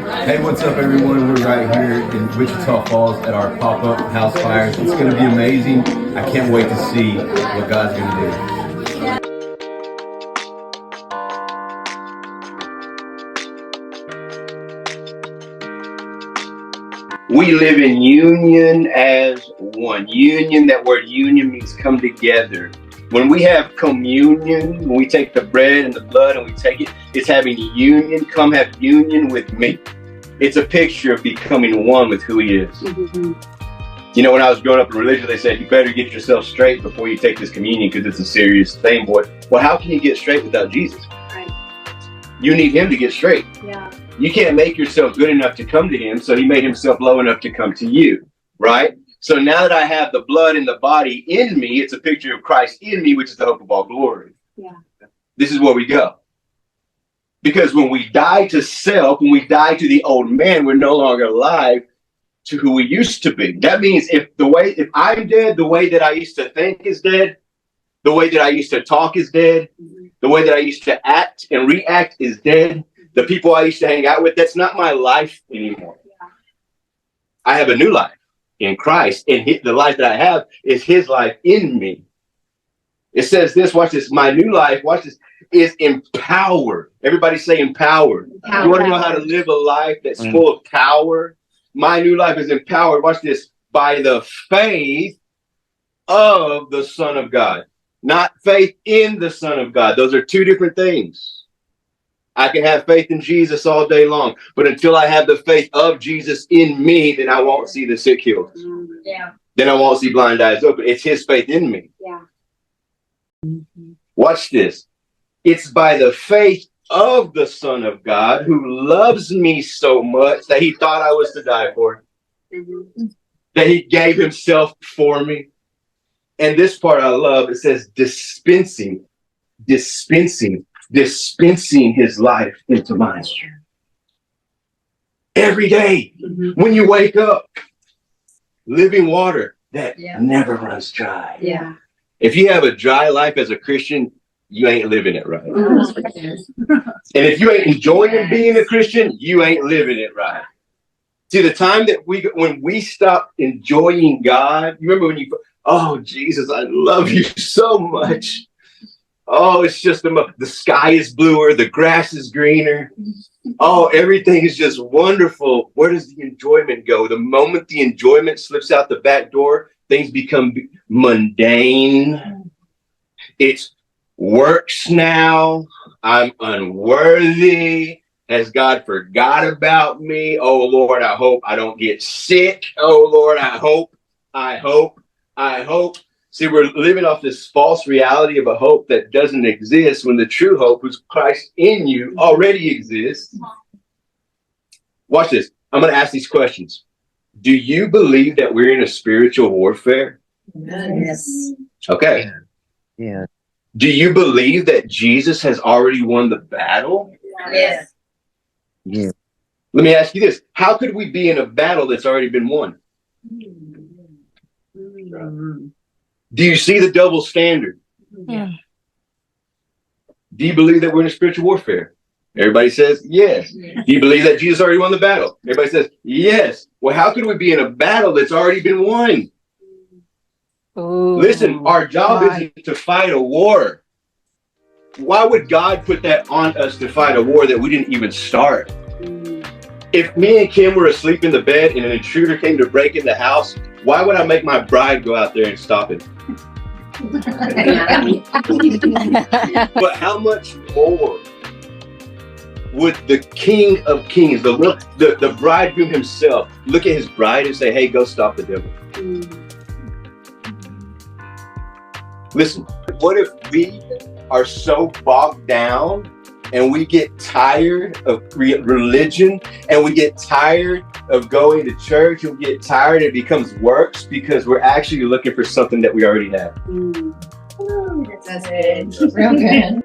Hey, what's up, everyone? We're right here in Wichita Falls at our pop-up HouseFires. It's going to be amazing. I can't wait to see what God's going to do. We live in union as one. Union, that word union means come together. When we have communion, when we take the bread and the blood and we take it, it's having a union. Come have union with me. It's a picture of becoming one with who he is. Mm-hmm. You know, when I was growing up in religion, they said, you better get yourself straight before you take this communion because it's a serious thing, boy. Well, how can you get straight without Jesus? Right. You need him to get straight. Yeah. You can't make yourself good enough to come to him, so he made himself low enough to come to you, right? So now that I have the blood and the body in me, it's a picture of Christ in me, which is the hope of all glory. Yeah. This is where we go. Because when we die to self, when we die to the old man, we're no longer alive to who we used to be. That means if I'm dead, the way that I used to think is dead, the way that I used to talk is dead, the way that I used to act and react is dead. The people I used to hang out with, that's not my life anymore. Yeah. I have a new life in Christ, and the life that I have is his life in me. It says this, watch this, my new life, watch this, is empowered. Everybody say empowered. You want to know how to live a life that's full of power? My new life is empowered, watch this, by the faith of the Son of God. Not faith in the Son of God. Those are two different things. I can have faith in Jesus all day long, but until I have the faith of Jesus in me, then I won't see the sick healed. Yeah. Then I won't see blind eyes open. It's his faith in me. Yeah. Watch this. It's by the faith of the Son of God who loves me so much that he thought I was to die for. Mm-hmm. That he gave himself for me. And this part I love, it says dispensing his life into mine. Every day, when you wake up, living water that never runs dry. Yeah. If you have a dry life as a Christian, you ain't living it right. And if you ain't enjoying being a Christian, you ain't living it right. See, the time that when we stop enjoying God, you remember when oh, Jesus, I love you so much. Oh, it's just the sky is bluer, the grass is greener. Oh, everything is just wonderful. Where does the enjoyment go? The moment the enjoyment slips out the back door, things become mundane. It's works now. I'm unworthy. Has God forgot about me? Oh, Lord, I hope I don't get sick. Oh, Lord, I hope. See, we're living off this false reality of a hope that doesn't exist when the true hope, who's Christ in you, already exists. Watch this. I'm going to ask these questions. Do you believe that we're in a spiritual warfare? Yes. Okay. Yeah. Do you believe that Jesus has already won the battle? Yes. Yeah. Let me ask you this. How could we be in a battle that's already been won? Do you see the double standard? Yeah. Do you believe that we're in a spiritual warfare? Everybody says yes. Do you believe that Jesus already won the battle? Everybody says yes. Well, how could we be in a battle that's already been won? Ooh, listen, our job isn't to fight a war. Why would God put that on us to fight a war that we didn't even start? If me and Kim were asleep in the bed and an intruder came to break in the house, why would I make my bride go out there and stop it? But how much more would the King of Kings, the bridegroom himself, look at his bride and say, hey, go stop the devil? Listen, what if we are so bogged down and we get tired of religion and we get tired of going to church and we get tired, it becomes works because we're actually looking for something that we already have. That's it. Real good.